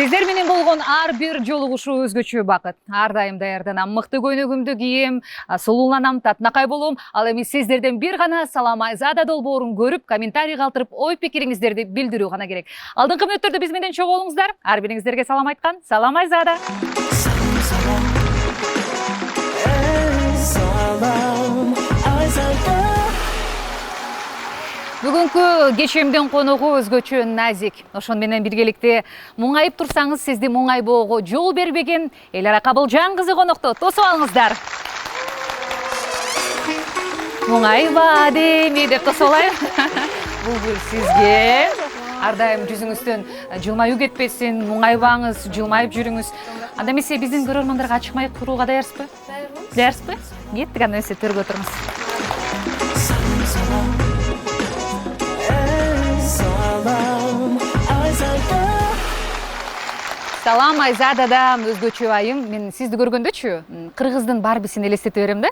Сиздер менен болгон ар бир жолугушуу өзгөчө бакыт. Ар дайым даярданам, мыкты көйнөгүмдү кийем, сулууланам, татынакай болом. Ал эми сиздерден бир гана салам Айзада долбоорун көрүп, комментарий калтырып, ой пикириңиздерди билдирүү гана керек. Алдыңкы мүнөттөрдө биз менен чогуу болуңуздар. Ар бириңиздерге салам айткан. Салам Айзада. Бүгүнкү кечемдин коногу өзгөчө назик. Ошон менен биргеликте муңайып турсаңыз, сизди муңайбоого жол бербеген Элара Кабылжан кызы конокто. Тосуп алыңыздар. Муңайба деми деп тосуп алайын. Бул сизге. Ар дайым жүзүңүздөн жылмаюу кетпесин, муңайбаңыз, жылмайып жүрүңүз. Анда эмесе биздин көрөрмандарга ачык майк курууга даярсызбы? Даярсызбы? Кеттик, анда эмесе төргө отуруңуз. Салам Айзада да өзгөчө айым. Мен сизди көргөндөчү кыргыздын барбисин элестете берем да.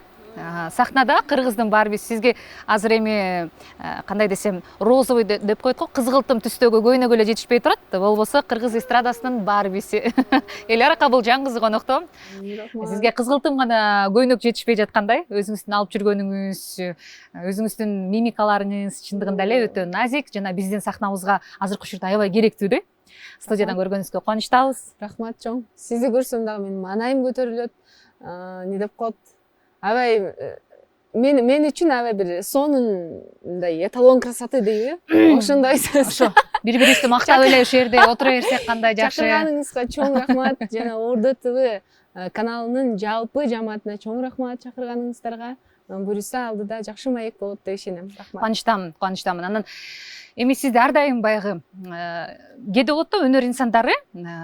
Сахнада кыргыздын барбиси сизге азыр эми кандай десем, розовый деп коет го, кызгылтым түстөгү көйнөгү эле жетишпей турат. Болбосо кыргыз эстрадасынын барбиси Элара Кабылжан кызы конокто. Сизге кызгылтым гана көйнөк жетишпей жаткандай, өзүңүздүн алып жүргөнүңүз, өзүңүздүн мимикаларыңыз чындыгында эле өтө назик жана биздин сахнабызга азыркы учурда аябай керектүү да. Студиядан көргөнүңүзгө кубанычтабыз. Рахмат чоң. Сизди көрсөм дагы менин маанайым көтөрүлөт. Не деп коет? Аябай мен үчүн аябай бир сонун мындай эталон красоты дейби? Ошондой сөз. Ошо бири-бирибизди мактап эле ушул жерде отура берсек кандай жакшы. Чакырганыңызга чоң рахмат. Жана Ордо ТВ каналынын жалпы жамаатына чоң рахмат чакырганыңыздарга. Буюрса алдыда жакшы маек болот деп ишенем. Рахмат. Кубанычтамын. Анан эми сизди ар дайым баягы кээде болот да, өнөр инсандары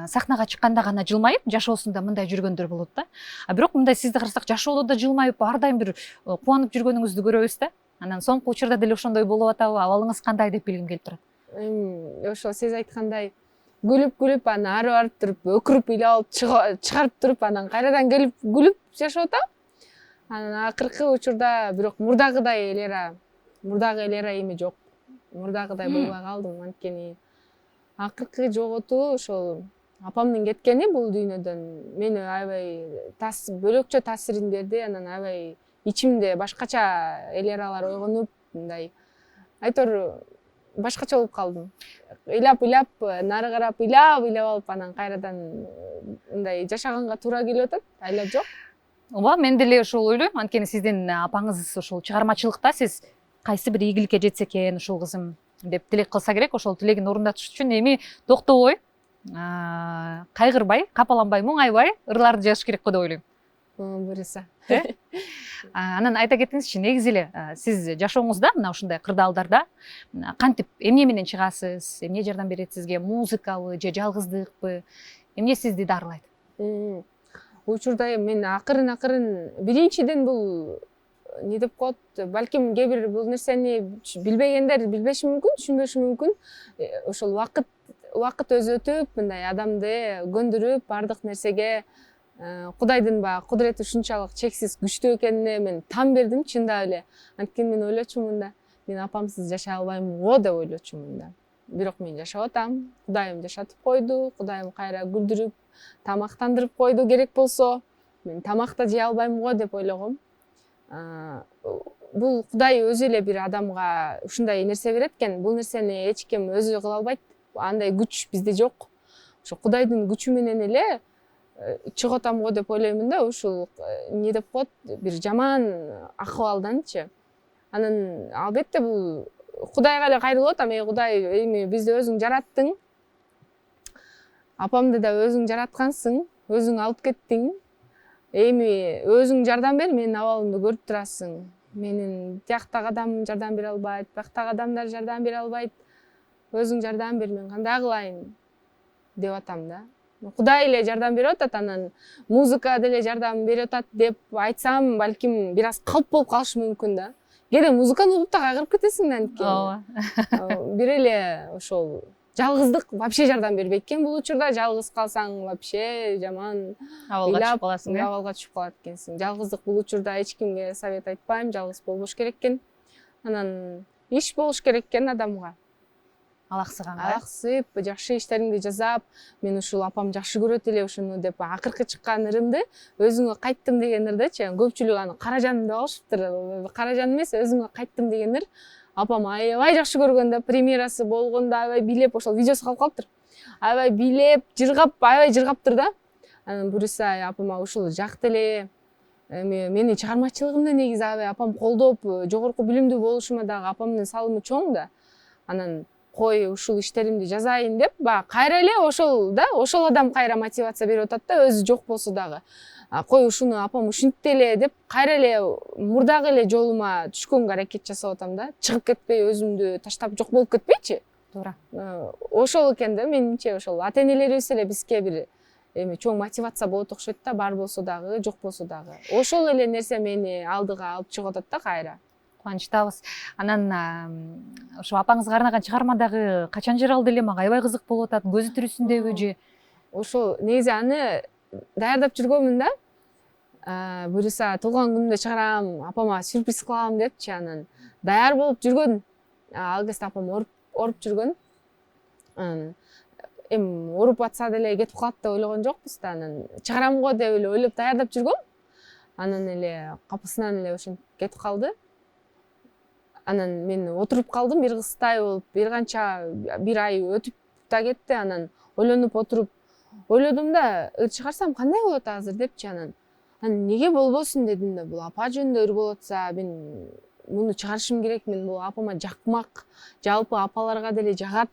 сахнага чыкканда гана жылмайып, жашоосунда мындай жүргөндөр болот да. Бирок мындай сизди карасак жашоодо да жылмайып, ар дайым бир кубанып жүргөнүңүздү көрөбүз да. Анан соңку учурда деле ошондой болуп атабы? Абалыңыз кандай деп билгим келип турат. Ошо сиз айткандай күлүп, анан ары барып туруп, өкүрүп ыйлап алып чыгарып туруп, анан кайрадан келип күлүп жашап атам. Анан акыркы учурда бирок мурдагыдай Элера эми жок. Мурдагыдай болбой калдым, анткени акыркы жоготуу ошол апамдын кеткени бул дүйнөдөн мени аябай бөлөкчө таасирин берди. Анан аябай ичимде башкача Элералар ойгонуп, мындай айтор башкача болуп калдым. Ыйлап, нары карап ыйлап алып, анан кайрадан мындай жашаганга туура келип атат. Айла жок. Ооба, мен деле ошол ойлойм. Анткени сиздин апаңыз ошол чыгармачылыкта сиз кайсы бир ийгиликке жетсе экен ушул кызым деп тилек кылса керек. Ошол тилегин орундатыш үчүн эми токтобой, кайгырбай, капаланбай, муңайбай ырларды жазыш керек го деп ойлойм. Буюрса. Анан айта кетиңизчи, негизи эле сиз жашооңузда мына ушундай кырдаалдарда кантип, эмне менен чыгасыз, эмне жардам берет сизге? Музыкабы же жалгыздыкпы? Эмне сизди дарылайт? Учурда мен акырын биринчиден бул не деп коет, балким кээ бир бул нерсени билбегендер билбеши мүмкүн, түшүнбөшү мүмкүн. Ошол убакыт өзү өтүп, мындай адамды көндүрүп, бардык нерсеге Кудайдын баягы кудурети ушунчалык чексиз күчтүү экенине мен там бердим чындап эле. Анткени мен ойлочумун да, мен апамсыз жашай албайм го деп ойлочумун да. Бирок мен жашап атам. Кудайым жашатып койду, Кудайым кайра күлдүрүп, тамактандырып койду керек болсо. Мен тамак да жей албайм го деп ойлогом. Бул Кудай өзү эле бир адамга ушундай нерсе берет экен. Бул нерсени эч ким өзү кыла албайт. Андай күч бизде жок. Ошо Кудайдын күчү менен эле чыгып атам го деп ойлоймун да. Ушул не деп коет, бир жаман акыбалданчы. Анан албетте бул Кудайга эле кайрылып атам. Кудай, эми бизди өзүң жараттың. Апамды да өзүң жараткансың, өзүң алып кеттиң. Эми өзүң жардам бер, менин абалымды көрүп турасың. Менин тияктагы адам жардам бере албайт, бияктагы адамдар жардам бере албайт. Өзүң жардам бер, мен кандай кылайын деп атам да. Кудай эле жардам берип атат, анан музыка деле жардам берип атат деп айтсам, балким бир аз калп болуп калышы мүмкүн да. Кээде музыканы угуп да кайгырып кетесиң да, анткени. Ооба. Бир эле ошол жалгыздык вообще жардам бербейт экен бул учурда. Жалгыз калсаң вообще жаман абалга түшүп каласың, абалга түшүп калат экенсиң. Жалгыздык бул учурда эч кимге совет айтпайм, жалгыз болбош керек экен. Анан иш болуш керек экен адамга. алаксыганга. алаксып жакшы иштериңди жасап, мен ушул апам жакшы көрөт эле ушуну деп акыркы чыккан ырымды өзүңө кайттым деген ырдычы көпчүлүк аны каражан деп алышыптыр. Каражан эмес, өзүңө кайттым деген ыр апам аябай жакшы көргөн да, премьерасы болгондо аябай бийлеп, ошол видеосу калып калыптыр. Аябай бийлеп, аябай жыргаптыр да. Анан буюрса апама ушул жакты эле. Мени чыгармачылыгымда негизи аябай апам колдоп, жогорку билимдүү болушума дагы апамдын салымы чоң да. Анан кой ушул иштеримди жазайын деп, кайра эле ошол адам кайра мотивация берип атат да, өзү жок болсо дагы. Кой ушуну апам ушинтти эле деп, кайра эле мурдагы эле жолума түшкөнгө аракет жасап атам да. Чыгып кетпей, өзүмдү таштап жок болуп кетпейчи. Туура. Ошол экен да, менимче ошол ата-энелерибиз эле бизге бир чоң мотивация болот окшойт да, бар болсо дагы, жок болсо дагы. Ошол эле нерсе мени алдыга алып чыгып атат да кайра. Кубанычтабыз. Анан ошо апаңызга арнаган чыгарма дагы качан жаралды эле, мага аябай кызык болуп атат. Көзү тирүүсүндөбү же? Ошол негизи аны даярдап жүргөнмүн да. Буюрса туулган күнүмдө чыгарам, апама сюрприз кылам депчи, анан даяр болуп жүргөн. Ал кезде апам ооруп жүргөн. Эми ооруп атса деле кетип калат деп ойлогон жокпуз да. Анан чыгарам го деп эле ойлоп даярдап жүргөм. Анан эле капысынан эле ошентип кетип калды. Анан мен отуруп калдым бир кыздай болуп, бир ай өтүп да кетти. Анан ойлонуп отуруп ойлодум да, ыр чыгарсам кандай болот азыр депчи. Анан неге болбосун дедим да, бул апа жөнүндө ыр болуп атса, мен муну чыгарышым керекмин. Бул апама жакмак, жалпы апаларга деле жагат.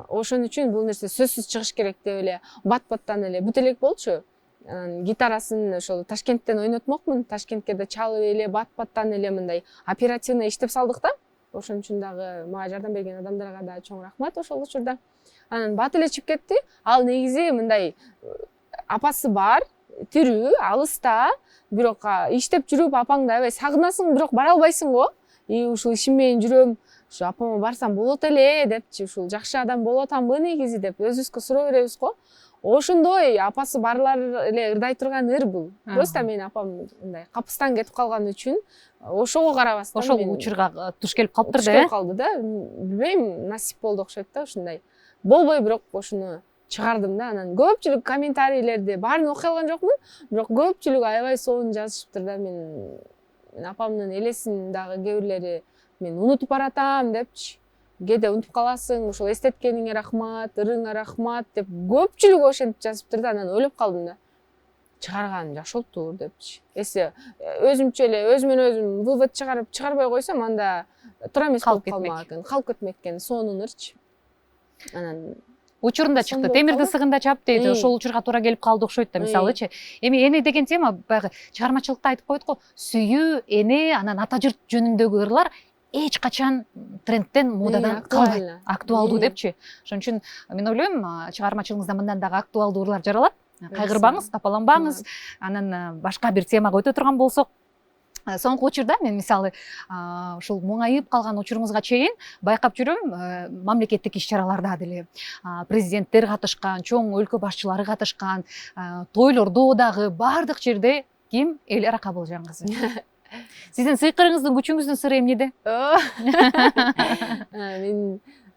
Ошон үчүн бул нерсе сөзсүз чыгыш керек деп эле бат-баттан эле бүт элек болчу. Гитарасын ошол Ташкенттен ойнотмокмун. Ташкентке да чалып эле бат-баттан эле мындай оперативно иштеп салдык да. Ошон үчүн дагы мага жардам берген адамдарга да чоң рахмат ошол учурда. Анан бат эле чыгып кетти. Ал негизи мындай апасы бар, тирүү, алыста, бирок иштеп жүрүп апаңды аябай сагынасың, бирок бара албайсың го. Ушул ишим менен жүрөм, ушу апама барсам болот эле депчи, ушул жакшы адам болуп атамбы негизи деп өзүбүзгө суроо беребиз го. Ошондой апасы барлар эле ырдай турган ыр бул. Просто менин апам мындай капыстан кетип калган үчүн ошого карабастан ошол учурга туш келип калыптыр да. Туш келип калды да. Билбейм, насип болду окшойт да ушундай. Болбой бирок ошону чыгардым да. Анан көпчүлүк комментарийлерди баарын окуй алган жокмун, бирок көпчүлүк аябай сонун жазышыптыр да. Мен апамдын элесин дагы кээ бирлери мен унутуп баратам депчи. Кээде унутуп каласың, ошол эстеткениңе рахмат, ырыңа рахмат деп көпчүлүк ошентип жазыптыр да. Анан ойлоп калдым да. Чыгарганым жакшы болуптур депчи. Эсе өзүмчө эле өзүмөн өзүм вывод чыгарып чыгарбай койсом, анда туура эмес болуп калмак экен, калып кетмек экен, сонун ырчы. Анан учурунда чыкты. Темирди сыгында чап дейт. Ошол учурга туура келип калды окшойт да, мисалычы. Эми эне деген тема баягы чыгармачылыкта айтып койдук го, сүйүү, эне, анан ата журт жөнүндөгү ырлар эч качан трендтен, модадан калбайт, актуалдуу депчи. Ошон үчүн мен ойлойм, чыгармачылыгыңызда мындан дагы актуалдуу ырлар жаралат. Кайгырбаңыз, капаланбаңыз. Анан башка бир темага өтө турган болсок, соңку учурда мен мисалы ушул моңайып калган учуруңузга чейин байкап жүрөм, мамлекеттик иш чараларда деле президенттер катышкан, чоң өлкө башчылары катышкан, тойлордо дагы баардык жерде ким? Элера Кабылжан кызы. Сиздин сыйкырыңыздын, күчүңүздүн сыры эмнеде?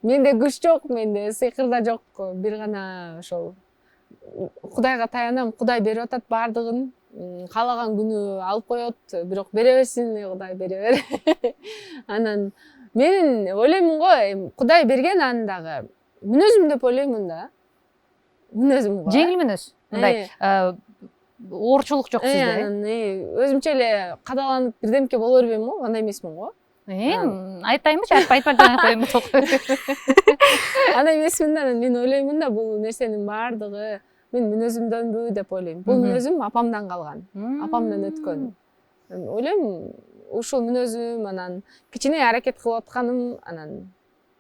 Менде күч жок, менде сыйкыр да жок. Бир гана ошол Кудайга таянам, Кудай берип атат баардыгын. Каалаган күнү алып коет, бирок бере берсин, Кудай бере бер. Анан мен ойлоймун го, Кудай берген аны дагы мүнөзүм деп ойлоймун да. Мүнөзүм го. Жеңил мүнөз. Мындай оорчулук жок сизде. Өзүмчө эле кадаланып бирдемке боло бербейм го, андай эмесмин го. Айтпаймынчы, айтпай коюм. Андай эмесмин да, мен ойлоймун да, бул нерсенин баардыгы мен мүнөзүмдөнбү деп ойлойм. Бул мүнөзүм апамдан калган, апамдан өткөн. Ойлойм, ушул мүнөзүм, анан кичине аракет кылып атканым, анан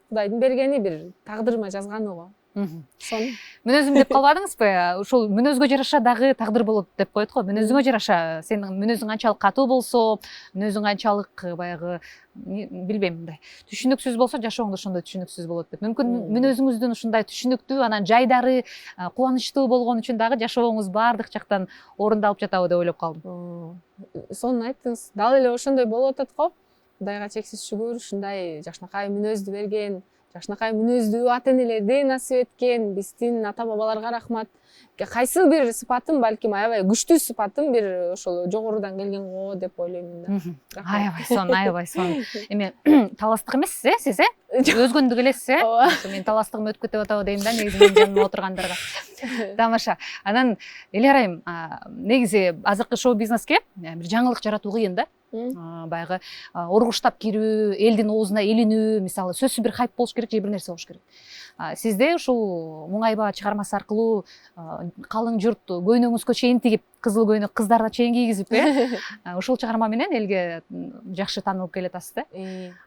Кудайдын бергени, бир тагдырыма жазганы го. Сон Мүнөзүм деп калбадыңызбы? Ушул мүнөзгө жараша дагы тагдыр болот деп коет го. Мүнөзүңө жараша, сенин мүнөзүң канчалык катуу болсо, мүнөзүң канчалык баягы билбейм, мындай түшүнүксүз болсо, жашооңуз ошондой түшүнүксүз болот деп. Мүмкүн мүнөзүңүздүн ушундай түшүнүктүү, анан жайдары кубанычтуу болгон үчүн дагы жашооңуз баардык жактан орундалып жатабы деп ойлоп калдым. Сонун айттыңыз. Дал эле ошондой болуп атат го. Кудайга чексиз шүгүр, ушундай жакшынакай мүнөздү берген, жакшынакай мүнөздүү ата энелерди насип эткен, биздин ата бабаларга рахмат. Кайсы бир сыпатым, балким аябай күчтүү сыпатым бир ошол жогорудан келген го деп ойлоймун да. Аябай сонун. Эми таластык эмессиз, сиз өзгөндү келесиз, Ооба. Мен таластыгым өтүп кетип атабы дейм да, негизи менин жаныма отургандарга. Тамаша. Анан Эле Арайым, негизи азыркы шоу бизнеске бир жаңылык жаратуу кыйын да. Баягы оргуштап кирүү, элдин оозуна илинүү, мисалы сөзсүз бир хайп болуш керек же бир нерсе болуш керек. Сизде ушул Муңайба чыгармасы аркылуу калың журт көйнөгүңүзгө чейин тигип, кызыл көйнөк кыздар да чейин кийгизип, ушул чыгарма менен элге жакшы таанылып келатасыз да.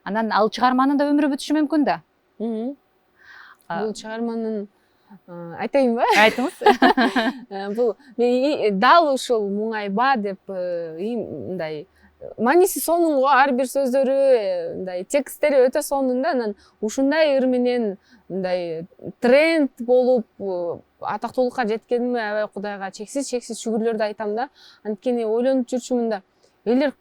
Анан ал чыгарманын да өмүрү бүтүшү мүмкүн да. Бул чыгарманын айтайынбы? Айтыңыз. Бул дал ушул Муңайба деп мындай мааниси сонун го, ар бир сөздөрү, мындай тексттери өтө сонун да. Анан ушундай ыр менен мындай тренд болуп атактуулукка жеткениме аябай Кудайга чексиз шүгүрлөрдү айтам да. Анткени ойлонуп жүрчүмүн да. Элдер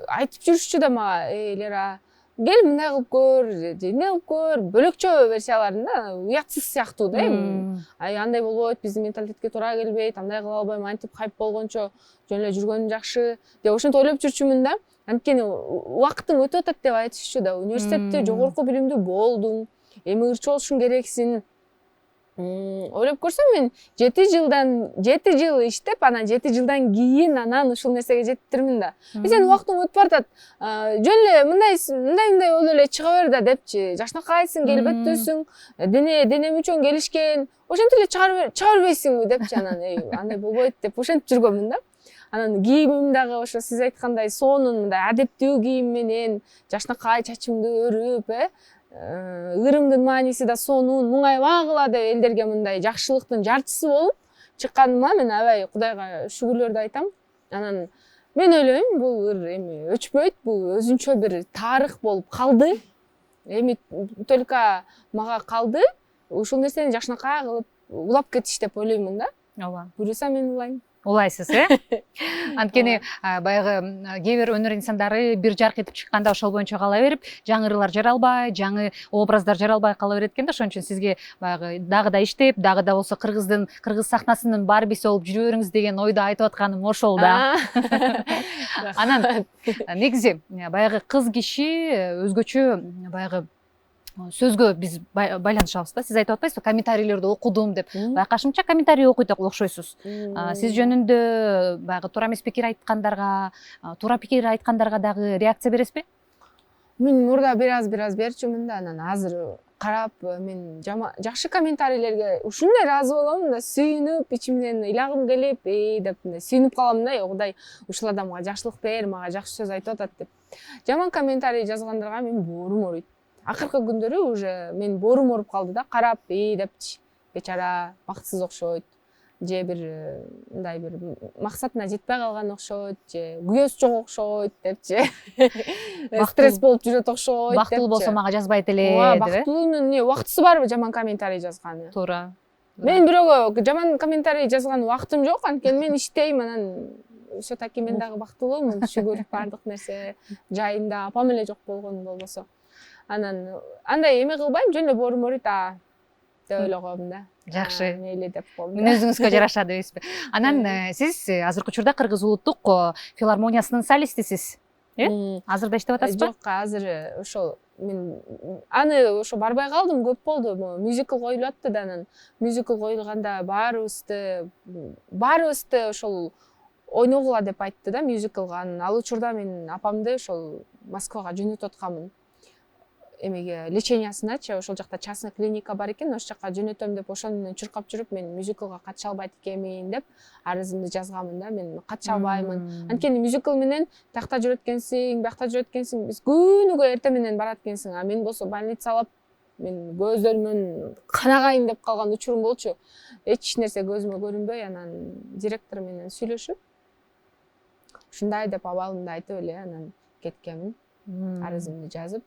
айтып жүрүшчү да мага, Элера, кел мындай кылып көр, же эмне кылып көр, бөлөкчө версияларын да, уятсыз сыяктуу да эми. Андай болбойт, биздин менталитетке туура келбейт, андай кыла албайм, антип хайп болгончо жөн эле жүргөнүм жакшы деп ошентип ойлоп жүрчүмүн да. Анткени убакытың өтүп атат деп айтышчу да. Университетте жогорку билимдүү болдуң, эми ырчы болушуң керексиң. Ойлоп көрсөм, мен 7 жыл иштеп, анан 7 жылдан кийин анан ушул нерсеге жеттирмин да. Сен убактың өтүп баратат, жөн эле мындай ойлой эле чыга бер да депчи. Жакшынакайсың, келбеттүүсүң, дене мүчөң келишкен, ошентип эле чыга бербейсиңби депчи. Анан андай болбойт деп ошентип жүргөнмүн да. Анан кийимим дагы ошо сиз айткандай сонун, мындай адептүү кийим менен, жакшынакай чачымды өрүп, ырымдын мааниси да сонун, муңайбагыла деп элдерге мындай жакшылыктын жарчысы болуп чыкканыма мен аябай Кудайга шүгүрлөрдү айтам. Анан мен ойлойм, бул ыр эми өчпөйт, бул өзүнчө бир тарых болуп калды. Эми только мага калды ушул нерсени жакшынакай кылып улап кетиш деп ойлоймун да. Ооба. Буюрса мен улайм. Улайсыз, Анткени баягы кээ бир өнөр инсандары бир жарк этип чыкканда ошол боюнча кала берип, жаңы ырлар жаралбай, жаңы образдар жаралбай кала берет экен да. Ошон үчүн сизге баягы дагы да иштеп, дагы да болсо кыргыз сахнасынын барбиси болуп жүрө бериңиз деген ойду айтып атканым ошол да. Анан негизи баягы кыз киши өзгөчө баягы сөзгө биз байланышабыз да. Сиз айтып атпайсызбы, комментарийлерди окудум деп. Байкашымча комментарий окуйт окшойсуз. Сиз жөнүндө баягы туура эмес пикир айткандарга, туура пикир айткандарга дагы реакция бересизби? Мен мурда бир аз берчүмүн да, анан азыр карап мен жакшы комментарийлерге ушундай ыраазы болом да, сүйүнүп, ичимден ыйлагым келип, деп сүйүнүп калам да, Кудай ушул адамга жакшылык бер, мага жакшы сөз айтып атат деп. Жаман комментарий жазгандарга мен боорум ооруйт. Акыркы күндөрү уже мен боорум ооруп калды да, карап, депчи, бечара, бактысыз окшойт, же бир мындай бир максатына жетпей калган окшойт, же күйөөсү жок окшойт депчи. Стресс болуп жүрөт окшойт депчи. Бактылуу болсо мага жазбайт эле деп. Ооба, бактылуунун убактысы барбы жаман комментарий жазганы? Туура. Мен бирөөгө жаман комментарий жазган убактым жок, анткени мен иштейм, анан все-таки мен дагы бактылуумун, шүгүр, баардык нерсе жайында, апам эле жок болгон болбосо. Анан андай эме кылбайм, жөн эле боорум ооруйт деп ойлогом да. Жакшы. Мейли деп коем. Мүнөзүңүзгө жараша дебейсизби? Анан сиз азыркы учурда Кыргыз улуттук филармониясынын солистисиз, Азыр да иштеп атасызбы? Жок, азыр ошол мен аны ошо барбай калдым, көп болду. Мюзикл коюлуп атты да, анан мюзикл коюлганда баарыбызды ошол ойногула деп айтты да мюзиклга. Ал учурда мен апамды ошол Москвага жөнөтүп атканмын. Эмеге лечениясыначы, ошол жакта частный клиника бар экен, ошол жака жөнөтөм деп ошону менен чуркап жүрүп, мен мюзиклга катыша албайт экенмин деп арызымды жазганмын да. Мен катыша албаймын. Анткени мюзикл менен тиякта жүрөт экенсиң, биякта жүрөт экенсиң, биз күнүгө эртең менен барат экенсиң. А мен болсо больницалап, мен көздөрүмөн канагайын деп калган учурум болчу. Эч нерсе көзүмө көрүнбөй, анан директор менен сүйлөшүп, ушундай деп абалымды айтып эле анан кеткенмин. Арызымды жазып,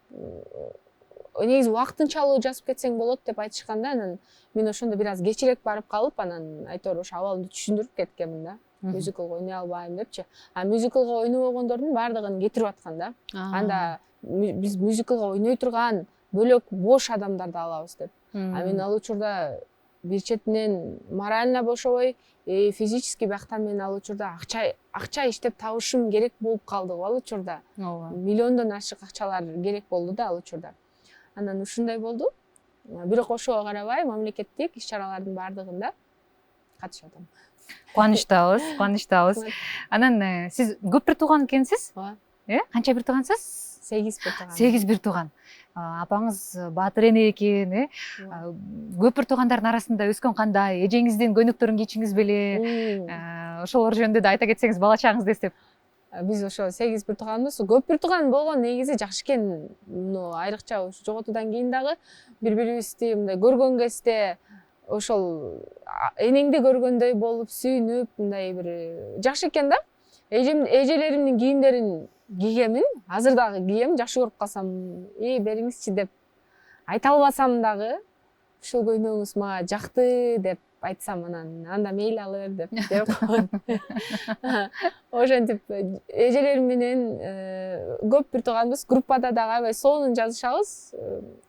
негизи убактынчалуу жазып кетсең болот деп айтышкан да, анан мен ошондо бир аз кечирээк барып калып, анан айтор ошо абалымды түшүндүрүп кеткенмин да. Мюзиклга ойной албайм депчи. А мюзиклга ойнобогондордун баардыгын кетирип аткан да. Анда биз мюзиклга ойной турган бөлөк бош адамдарды алабыз деп. А мен ал учурда бир четинен морально бошобой, физически бияктан мен ал учурда акча иштеп табышым керек болуп калды ал учурда. Миллиондон ашык акчалар керек болду да ал учурда. Анан ушундай болду. Бирок ошого карабай мамлекеттик иш-чаралардын баардыгында катышып атам. Кубанычтабыз. Анан сиз көп бир тууган экенсиз? Канча бир туугансыз? 8 бир тууган. 8 бир тууган. Апаңыз Баатыр эне экен, көп бир туугандардын арасында өскөн кандай? Эжеңиздин көйнөктөрүн кийчиңиз беле? Ошолор жөнүндө да айта кетсеңиз бала чагыңызды эстеп. Биз ошо 8 бир тууганбыз. Көп бир тууган болгон негизи жакшы экен. Айрыкча жоготуудан кийин дагы бири-бирибизди мындай көргөн кезде ошол энеңди көргөндөй болуп сүйүнүп, мындай бир жакшы экен да. Эжелеримдин кийимдерин кийгемин, азыр дагы кийем, жакшы көрүп калсам, бериңизчи деп айта албасам дагы, ушул көйнөгүңүз мага жакты деп айтсам, анан анда мейли ала бер деп берип коет. Ошентип эжелерим менен көп бир тууганбыз, группада дагы аябай сонун жазышабыз.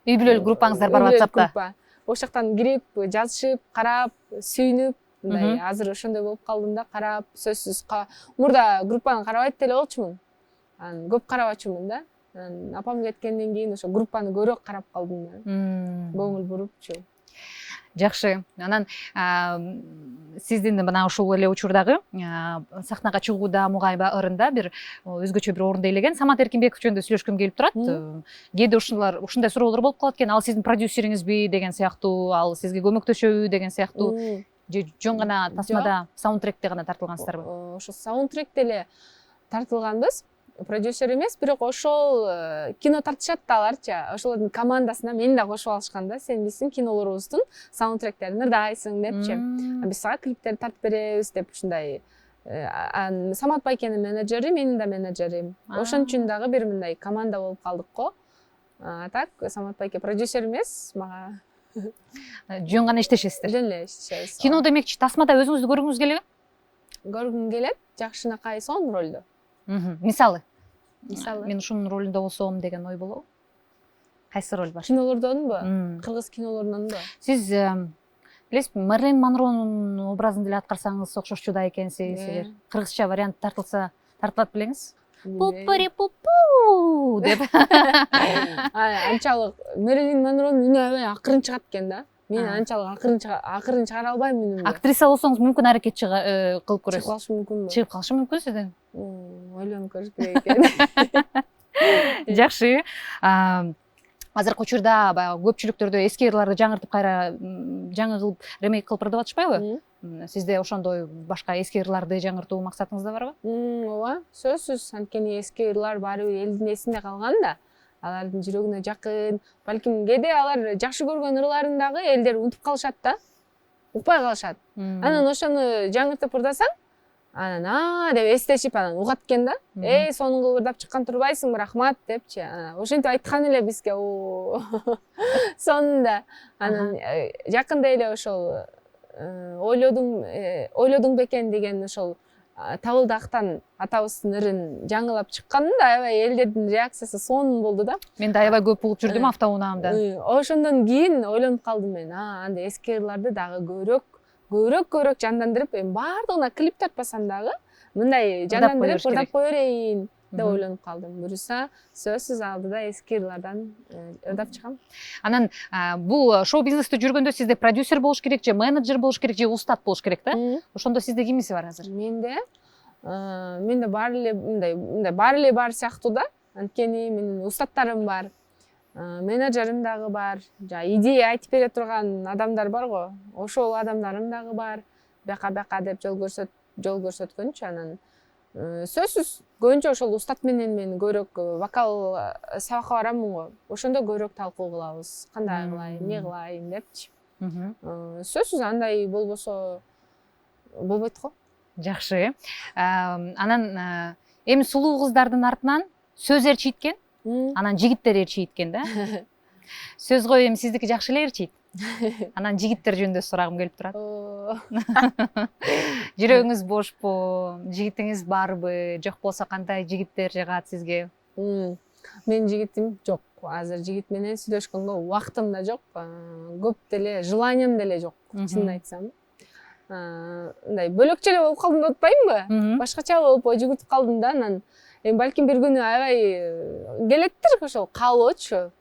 Үй бүлөлүк группаңыздар бар WhatsApp'та. Ошол жактан кирип, жазышып, карап, сүйүнүп, мындай азыр ошондой болуп калдым да, карап, сөзсүз мурда группаны карабайт деле болчумун. Анан көп карабачумун да. Анан апам кеткенден кийин ошо группаны көбүрөөк карап калдым да. Көңүл бурупчу. Жакшы. Анан сиздин мына ушул эле учурдагы сахнага чыгууда мугайба ырында бир өзгөчө бир орунду ээлеген Самат Эркинбеков жөнүндө сүйлөшкүм келип турат. Кээде ушундай суроолор болуп калат экен. Ал сиздин продюсериңизби деген сыяктуу, ал сизге көмөктөшөбү деген сыяктуу. Жөн гана тасмада, саундтректе гана тартылгансыздарбы? Ошо саундтректе эле тартылганбыз. Продюсер эмес, бирок ошол кино тартышат да аларчы. Ошолордун командасына мени да кошуп алышкан да. Сен биздин кинолорубуздун саундтректерин ырдайсың депчи. Биз сага клиптерди тартып беребиз деп ушундай. Самат Байкенин менеджери, менин да менеджерим. Ошон үчүн дагы бир мындай команда болуп калдык го. Так, Самат Байке продюсер эмес, мага жөн гана иштешесиздер. Жөн эле иштешебиз. Кино демекчи, тасмада өзүңүздү көргүңүз келеби? Көргүм келет, жакшынакай сонун ролдо. Мисалы мен ушунун ролунда болсом деген ой болобу? Кайсы роль бар? Кинолордонбу? Кыргыз кинолорунанбы? Сиз билесизби, Мерлин Монронун образын деле аткарсаңыз окшошчу да экенсиз. Кыргызча вариант тартылат белеңиз? Пуппари-пуппу деп. Анчалык Мерлин Монронун үнү аябай акырын чыгат экен да. Мен анчалык акырын чыгара албайм үнүмдү. Актриса болсоңуз мүмкүн аракет кылып көрөсүз. Чыгып калышы мүмкүнбү? Чыгып калышы мүмкүн сизден. Ойлонуп көрүш керек экен. Жакшы. Азыркы учурда баягы көпчүлүктөрдө эски ырларды жаңыртып кайра жаңы кылып ремейк кылып ырдап атышпайбы? Сизде ошондой башка эски ырларды жаңыртуу максатыңызда барбы? Ооба, сөзсүз. Анткени эски ырлар баары бир элдин эсинде калган да. Алардын жүрөгүнө жакын. Балким кээде алар жакшы көргөн ырларын дагы элдер унутуп калышат да. Укпай калышат. Анан ошону жаңыртып ырдасаң, анан деп эстешип анан угат экен да. Сонун кылып ырдап чыккан турбайсың, рахмат депчи. Ошентип айткан эле бизге. Сонунда. Анан жакында эле ошол ойлодуң бекен деген ошол Табылдактан атабыздын ырын жаңылап чыккан да, аябай элдердин реакциясы сонун болду да. Мен да аябай көп угуп жүрдүм автоунаамда. Ошондон кийин ойлонуп калдым мен. Анда эски ырларды дагы көбүрөөк жандандырып, баардыгына клип тартпасам дагы мындай жандандырып ырдап кое берейин деп ойлонуп калдым. Буюрса, сөзсүз алдыда эски ырлардан ырдап чыгам. Анан бул шоу бизнесте жүргөндө сизде продюсер болуш керек же менеджер болуш керек же устат болуш керек да? Ошондо сизде кимиси бар азыр? Менде баары эле мындай бар сыяктуу да. Анткени менин устаттарым бар. Менеджерим дагы бар. Идея айтып бере турган адамдар бар го. Ошол адамдарым дагы бар. Бяка деп жол көрсөткөнчү. Анан сөзсүз көбүнчө ошол устат менен мен көбүрөөк вокал сабакка барамын го. Ошондо көбүрөөк талкуу кылабыз. Кандай кылайын, эмне кылайын депчи. Сөзсүз андай болбосо болбойт го. Жакшы. Анан эми сулуу кыздардын артынан сөз ээрчийт экен. Анан жигиттер ээрчийт экен да. Сөз кой эми сиздики жакшы эле ээрчийт. Анан жигиттер жөнүндө сурагым келип турат. Жүрөгүңүз бошпу, жигитиңиз барбы, жок болсо кандай жигиттер жагат сизге? Менин жигитим жок. Азыр жигит менен сүйлөшкөнгө убактым да жок. Көп деле желаниям деле жок, чынын айтсам. Мындай бөлөкчө эле болуп калдым деп атпаймынбы? Башкача болуп жүгүртүп калдым да, анан балким бир күнү аябай келеттир ошол каалоочу.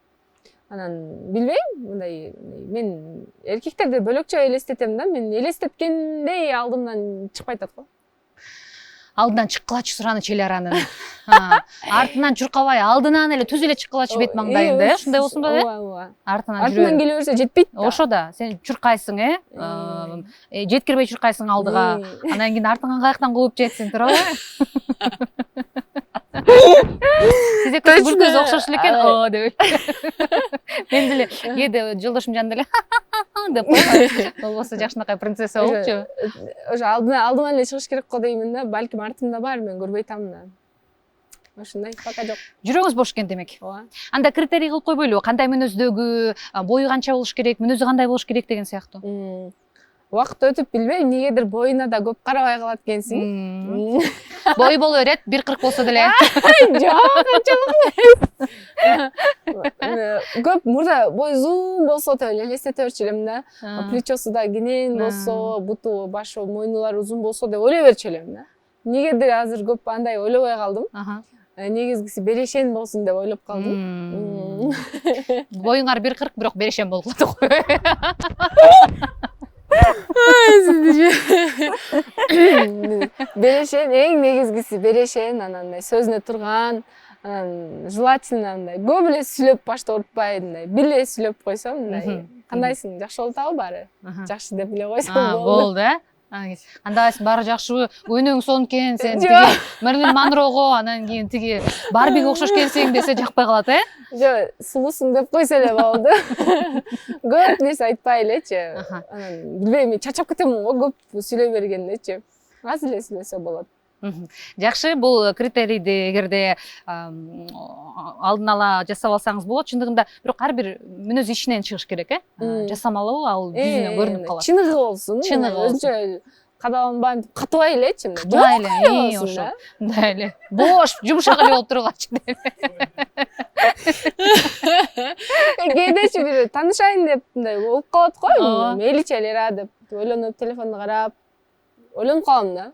Анан билбейм, мындай мен эркектерди бөлөкчө элестетем да, мен элестеткендей алдымдан чыкпай атат го. Алдынан чыккылачы сураны челяранын. Артынан чуркабай, алдынан эле түз эле чыккылачы бет маңдайында, ушундай болсун беле? Ооба. Артынан Артынан келе берсе жетпейт да. Ошо да, сен чуркайсың, жеткирбей чуркайсың алдыга. Анан кийин артыңан каяктан кууп жетсин, туурабы? Сиз экөөсү бул көз окшош экен, о деп. Мен деле кээде жолдошум жанында эле деп койгом. Болбосо жакшынакай принцесса болупчу. Ошо алдыма эле чыгыш керек го деймин да, балким артымда бар, мен көрбөй атам да. Ошондой, пока жок. Жүрөгүңүз бош экен демек. Ооба. Анда критерий кылып койбойлубу? Кандай мүнөздөгү, бою канча болуш керек, мүнөзү кандай болуш керек деген сыяктуу. Убакыт өтүп билбейм, негедир боюна да көп карабай калат экенсиң. Бою боло берет, 1,40 болсо деле. Жок, анчалык эмес. Көп мурда бою зуун болсо деп эле элестете берчү элем да. Плечосу да кенен болсо, буту, башы, мойнулары узун болсо деп ойлой берчү элем да. Негедир азыр көп андай ойлобой калдым. Негизгиси берешен болсун деп ойлоп калдым. Боюңар 1,40, бирок берешен болуп калды го. Берешен, эң негизгиси берешен, анан сөзүнө турган, анан желательно андай көп эле сүйлөп башты оорутпай, мындай бир эле сүйлөп койсом, мындай кандайсың, жакшы болуп атабы баары? Жакшы деп эле койсом болду. Кандайсың, баары жакшыбы? Өнөң сонун экен, сен тиги Мерлин Монрого, анан кийин тиги Барбиге окшош экенсиң десе жакпай калат, Жок, сулуусуң деп койсо эле болду. Көп нерсе айтпай элечи. Анан билбейм, чачап кетемин го көп сүйлөй бергендечи. Аз эле сүйлөсө болот. Жакшы, бул критерийди эгерде алдын ала жасап алсаңыз болот. Чындыгында бирок ар бир мүнөз ичинен чыгыш керек, жасамалуу ал жүзүнөн көрүнүп калат. Чыныгы болсун. Өзүнчө кадаланбай, катыбай элечи. Катыбай эле, ошо. Мындай эле. Бош, жумшак эле болуп тургачы. Кээдечи бир таанышайын деп мындай болуп калат го. Мейличи эле деп ойлонуп, телефонду карап, ойлонуп калам да.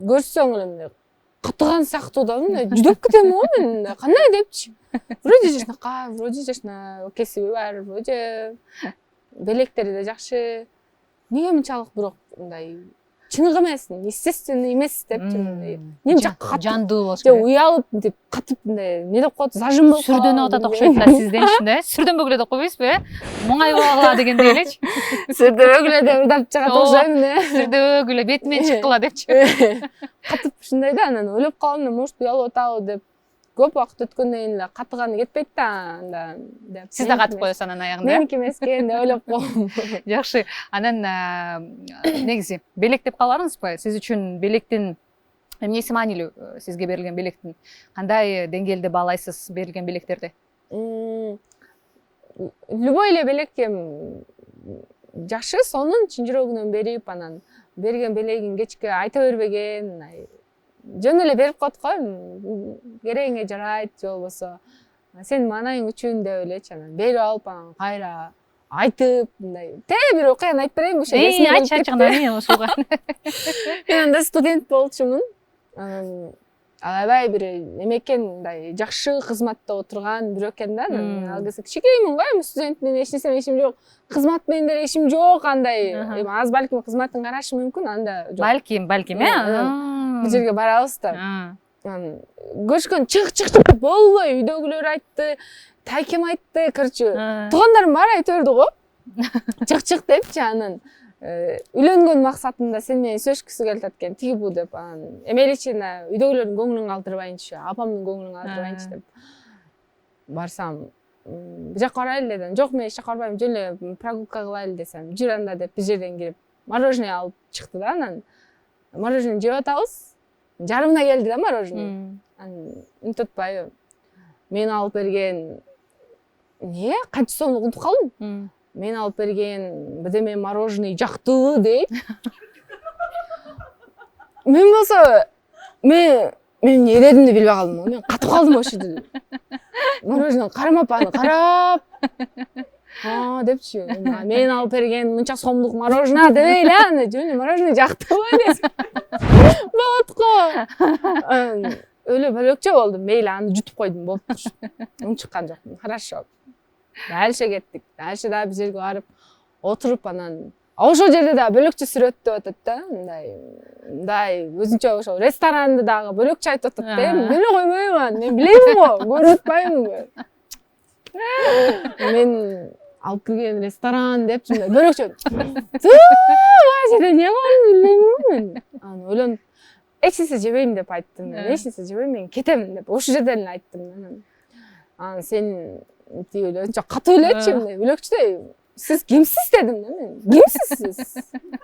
Көрсөң эле мындай катыган сыяктуу да, мындай жүдөп кетем го мен. Кандай депчи? Вроде жашнакай, вроде жашна кесиби бар, вроде белектери да жакшы. Неге мынчалык бирок мындай чыныгы эмес, естественный эмес депчи мындай. Мен жакка жандуу болуш керек. Уялып деп катып мындай не деп коет, зажим болуп сүрдөнүп атат окшойт да сизден ичинде. Сүрдөнбөгүлө деп койбойсузбу, Моңайбагыла дегендей элечи. Сүрдөнбөгүлө деп ырдап чыгат окшойм. Сүрдөнбөгүлө бетимен чыккыла депчи. Катып ушундай да, анан ойлоп калдым, может уялып атабы деп. Көп убакыт өткөндөн кийин эле катыганы кетпейт да, анда деп. Сиз да катып коесуз анан аягында. Меники эмес экен деп ойлоп койдум. Жакшы. Анан негизи белек деп каларыңызбы? Сиз үчүн белектин эмнеси маанилүү? Сизге берилген белектин кандай деңгээлде баалайсыз берилген белектерди? Любой эле белек жакшы, сонун чын жүрөгүнөн берип, анан берген белегин кечке айта бербеген, жөн эле берип коет го, керегиңе жарайт, же болбосо сенин маанайың үчүн деп элечи, анан берип алып, анан кайра айтып, мындай бир окуяны айтып берейинби? Ошо айтчы ушуга. Мен анда студент болчумун. Аябай бир неме экен, мындай жакшы кызматта отурган бирөө экен да. Ал кезде кичинекеймин го, студентмин, эч нерсе ишим жок. Кызмат менен деле ишим жок, андай аз балким кызматын карашы мүмкүн, анда жок. Балким, бир жерге барабыз да. Көрүшкөн чык болбой, үйдөгүлөр айтты, тайкем айтты, короче, туугандарым баары айтып берди го. Чык депчи, анан үйлөнгөн максатында сен менен сөйлөшкүсү келип атат экен, тиги бу деп, анан эмеличине үйдөгүлөрдүн көңүлүн калтырбайынчы, апамдын көңүлүн калтырбайынчы деп барсам, бир жака барайлы дедим. Жок, мен эч жака барбайм, жөн эле прогулка кылайлы десем, жүр анда деп бир жерден кирип мороженое алып чыкты да, анан мороженое жеп атабыз. Жарымына келди да мороженое. Анан үнөт атпайбы. Мен алып берген канча сомдук унутуп калдым. Мен алып берген бирдеме мороженое жактыбы дейт. Мен болсо, мен мен эмне дедимди билбей калдым. Мен катып калдым ошол жерде. Мороженое кармап аны карап. Депчи. Мен алып берген мынча сомдук мороженое дебей эле аны. Жөн мороженое жактыбы десем. Болот го. Өлө бөлөкчө болдум. Мейли аны жутуп койдум, болуптур. Унчуккан жокмун. Хорошо. Дальше кеттик. Дальше да бир жерге барып отуруп анан ошол жерде да бөлөкчө сүрөттөп атат да. Мындай өзүнчө ошол ресторанды дагы бөлөкчө айтып атат да. Биле койбойм аны. Мен билем го, көрүп атпаймынбы? Мен алып кирген ресторан деп мындай бөлөкчө. Жерде эмне кылганымды билбейм мен. Аны ойлонуп эч нерсе жебейм деп айттым. Эч нерсе жебейм, мен кетем деп ошол жерден эле айттым. Анан сен тиги эле анча катуу элечи мындай бөлөкчөдөй. Siz kimsiz dedim değil mi? Kimsiz siz?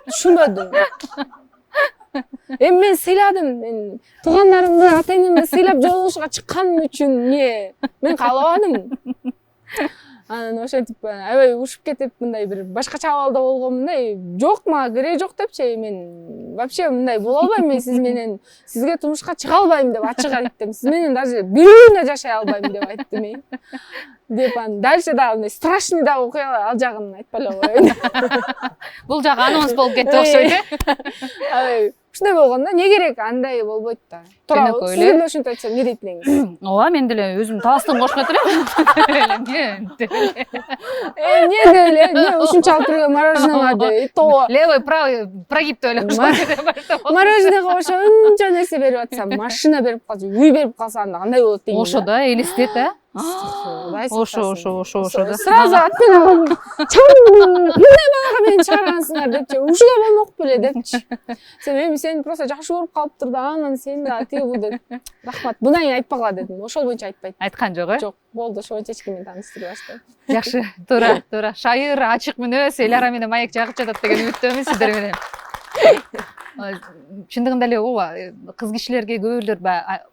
Düşünmedim. Men sıyladım. Men tuğanlarımды, ата-энемди сыйлап жолугушууга чыкканым үчүн эмне? Мен каалабадым. Анан ошентип аябай урушуп кетип мындай бир башкача абалда болгон мындай жок мага кереги жок депчи. Мен вообще мындай боло албайм, мен сиз менен сизге турмушка чыга албайм деп ачык айттым. Сиз менен даже бир күн да жашай албайм деп айттым. Деп анан дальше да мындай страшный да окуялар ал жагын айтпай эле коеюн. Бул жагы анонс болуп кетти окшойт э. Ушундай болгондо эмне керек, андай болбойт да. Туурабы? Сиз деле ошентип айтсам эмне дейт элеңиз? Ооба, мен деле өзүмдүн таластыгымды кошкон элем. Эмне деп эле, эмне ушунча алып берген мороженое деп. Левый, правый прогиб деп эле мороженеге ошо унча нерсе берип атсам, машина берип калса, үй берип калса анда кандай болот дейм. Ошо да, элестет, э? Ошо да. Сразу атпен алып, мындай балага мени чыгаргансыңар депчи, ушуга болмок беле депчи. Эми сени просто жакшы көрүп калыптыр да, анан сен да тиги бул деп. Рахмат. Мындан кийин айтпагыла дедим. Ошол боюнча айтпайт. Айткан жок, э? Жок, болду, ошол боюнча эч ким мени тааныштырбай баштады. Жакшы, туура. Шайыр, ачык мүнөз, эл ара менен маек жагып жатат деген үмүттөмүн сиздер менен. Чындыгында эле ооба, кыз кишилерге көбүлөр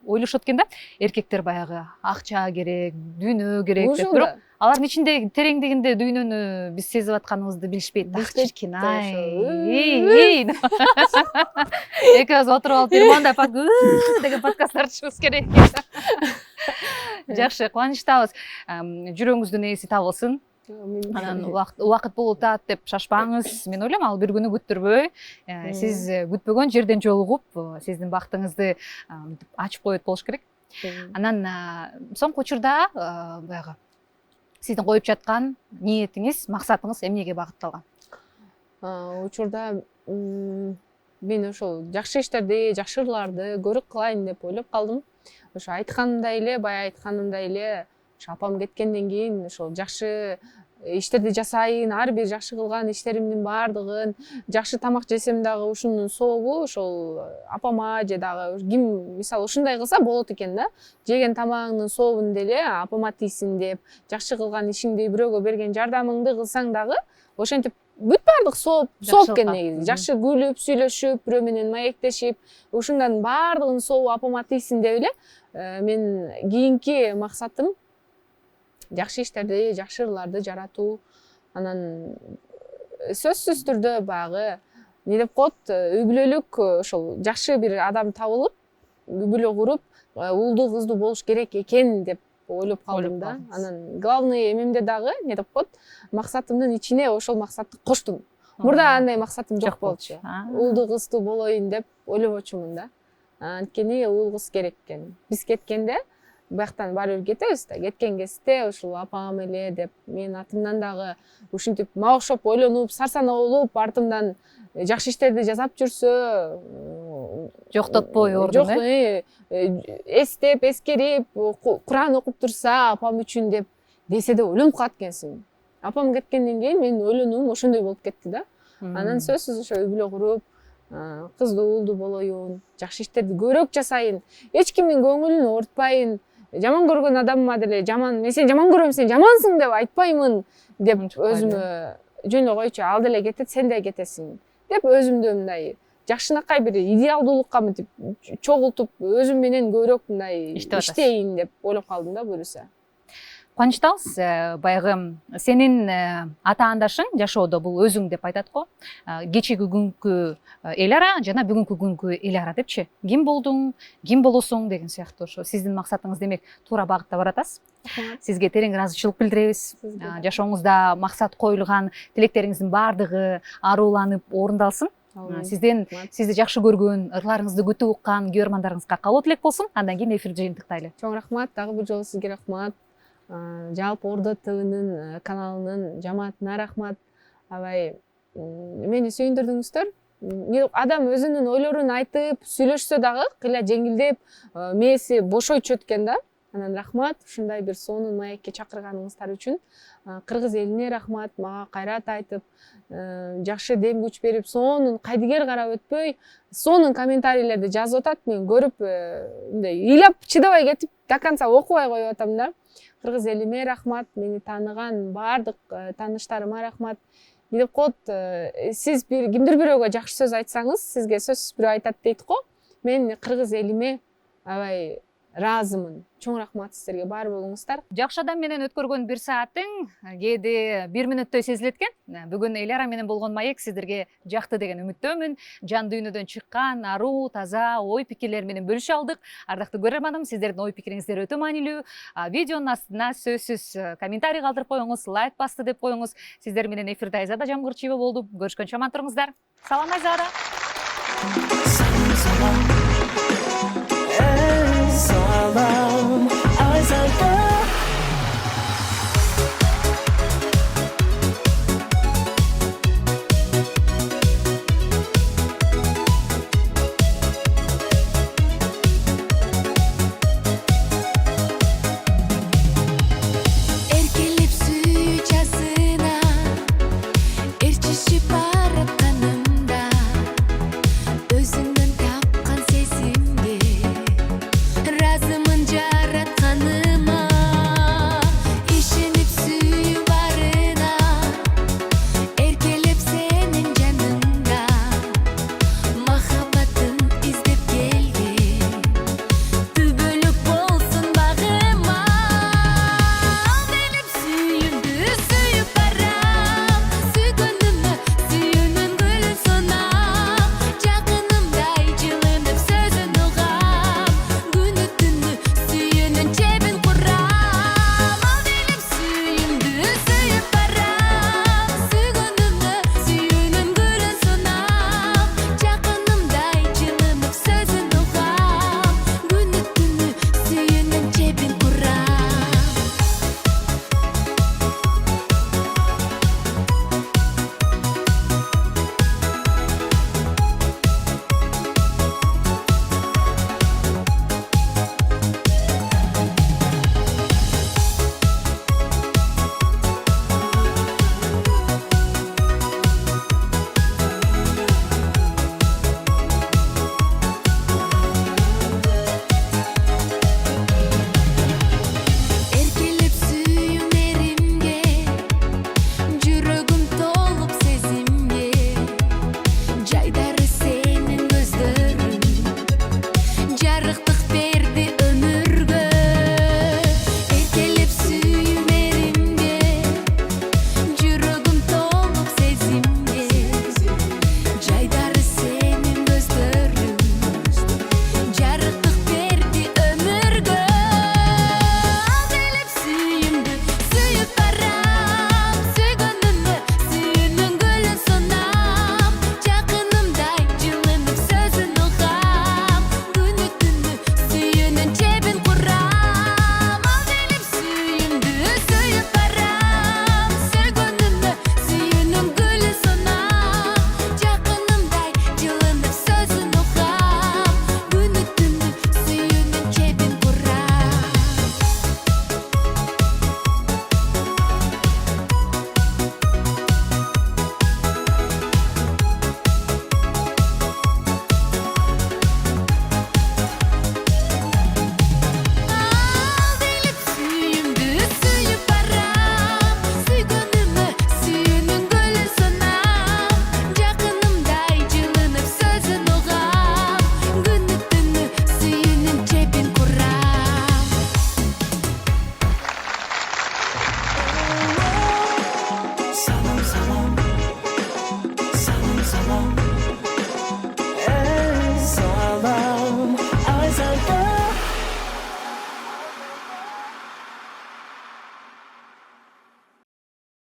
ойлошот экен да, эркектер баягы акча керек, дүйнө керек деп. Бирок алардын ичиндеги тереңдигинде дүйнөнү биз сезип атканыбызды билишпейт. Чиркин ай. Экөөбүз отуруп алып бир мындай деген подкасттар чыгыш керек. Жакшы, кубанычтабыз. Жүрөгүңүздүн ээси табылсын. Анан убакыт болуп атат деп шашпаңыз. Мен ойлойм, ал бир күнү күттүрбөй, сиз күтпөгөн жерден жолугуп, сиздин бактыңызды ачып коет болуш керек. Анан соңку учурда баягы сиздин коюп жаткан ниетиңиз, максатыңыз эмнеге багытталган? Учурда мен ошол жакшы иштерди, жакшы ырларды көрүк кылайын деп ойлоп калдым. Ошо айтканымдай эле, бая айтканымдай эле, апам кеткенден кийин ошол жакшы иштерди жасайын, ар бир жакшы кылган иштеримдин баардыгын, жакшы тамак жесем дагы ушунун сообу ошол апама же дагы ким мисалы ушундай кылса болот экен да. Жеген тамагыңдын сообун деле апама тийсин деп, жакшы кылган ишиңди бирөөгө берген жардамыңды кылсаң дагы ошентип бүт баардык сооп экен негизи. Жакшы күлүп, сүйлөшүп, бирөө менен маектешип, ушундардын баардыгынын сообу апама тийсин деп эле мен кийинки максатым жакшы иштерди, жакшы ырларды жаратуу. Анан сөзсүз түрдө баягы эмне деп коет, үй бүлөлүк ошол жакшы бир адам табылып, үй бүлө куруп, уулду кыздуу болуш керек экен деп ойлоп калдым да. Анан главный эмемде дагы эмне деп коет, максатымдын ичине ошол максатты коштум. Мурда андай максатым жок болчу. Уулду кыздуу болоюн деп ойлобочумун да. Анткени уул кыз керек экен. Биз кеткенде бияктан баары бир кетебиз да. Кеткен кезде ушул апам эле деп менин атымдан дагы ушинтип мага окшоп ойлонуп, сарсана болуп, артымдан жакшы иштерди жасап жүрсө, жоктотпой ордун, эстеп, эскерип, Куран окуп турса апам үчүн деп десе да ойлонуп калат экенсиң. Апам кеткенден кийин менин ойлонуум ошондой болуп кетти да. Анан сөзсүз ошо үй бүлө куруп, кыздуу уулду болоюн, жакшы иштерди көбүрөөк жасайын, эч кимдин көңүлүн оорутпайын, жаман көргөн адамыма деле жаман, мен сени жаман көрөм, сен жамансың деп айтпаймын деп өзүмө жөн эле койчу, ал деле кетет, сен да кетесиң деп өзүмдү мындай жакшынакай бир идеалдуулукка мынтип чогултуп, өзүм менен көбүрөөк мындай иштейин деп ойлоп калдым да буюрса. кубанычтабыз. Баягы сенин ата-андашың жашоодо бул өзүң деп айтат го. Кечеги күнгү эл ара жана бүгүнкү күнгү эл ара депчи. Ким болдуң, ким болосуң деген сыяктуу ошо сиздин максатыңыз демек туура багытта баратасыз. Сизге терең ыраазычылык билдиребиз. Жашооңузда максат коюлган тилектериңиздин баардыгы аруланып орундалсын. Сизден сизди жакшы көргөн, ырларыңызды күтүп уккан көрөрмандарыңызга кабыл тилек болсун. Андан кийин эфирди жыйынтыктайлы. Чоң рахмат, дагы бир жолу сизге рахмат. Жалпы Ордо ТВнын каналынын жамаатына рахмат. Абай мени сүйүндүрдүңүздөр. Адам өзүнүн ойлорун айтып, сүйлөшсө дагы кыйла жеңилдеп, мээси бошойчу экен да. Анан рахмат, ушундай бир сонун маекке чакырганыңыздар үчүн. Кыргыз элине рахмат, мага кайрат айтып, жакшы дем күч берип, сонун кайдыгер карап өтпөй, сонун комментарийлерди жазып атат. Мен көрүп, мындай ыйлап чыдабай кетип, до конца окубай коюп атам да. Кыргыз элиме рахмат, мени тааныган баардык тааныштарыма рахмат. Деп коет, сиз кимдир бирөөгө жакшы сөз айтсаңыз, сизге сөзсүз бирөө айтат дейт го. Мен кыргыз элиме аябай ыраазымын. Чоң рахмат сиздерге, бар болуңуздар. Жакшы адам менен өткөргөн бир саатың кээде 1 мүнөттөй сезилет экен. Бүгүн эл ара менен болгон маек сиздерге жакты деген үмүттөмүн. Жан дүйнөдөн чыккан аруу, таза ой пикирлер менен бөлүшө алдык. Ардактуу көрөрманым, сиздердин ой пикириңиздер өтө маанилүү. Видеонун астына сөзсүз комментарий калтырып коюңуз, лайк басты деп коюңуз. Сиздер менен эфирде Айзада Жамгырчиева болду. Көрүшкөнчө аман туруңуздар. Салам Айзада.